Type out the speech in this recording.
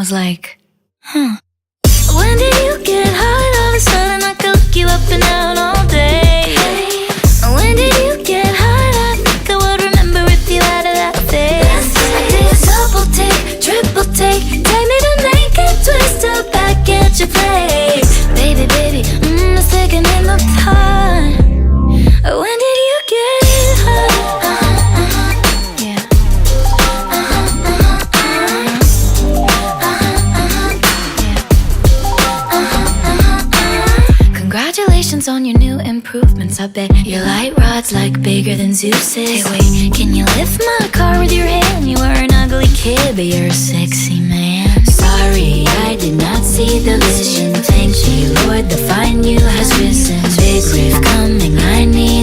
was like, huh. When did you get hot? All of a sudden I could look you up and down all day. When did you get hot? I think I would remember if you had that face. I did a double take, triple take, take me to naked, twist up back at your place. Baby, baby, it's taking in the part. When did you get hot? Yeah. Congratulations on your new improvements. I bet your light rod's like bigger than Zeus's. Hey, wait, can you lift my car with your hand? You were an ugly kid, but you're a sexy man. Sorry, I did not see the vision. Thank you, Lord, the fine you has risen. Big grief coming, I need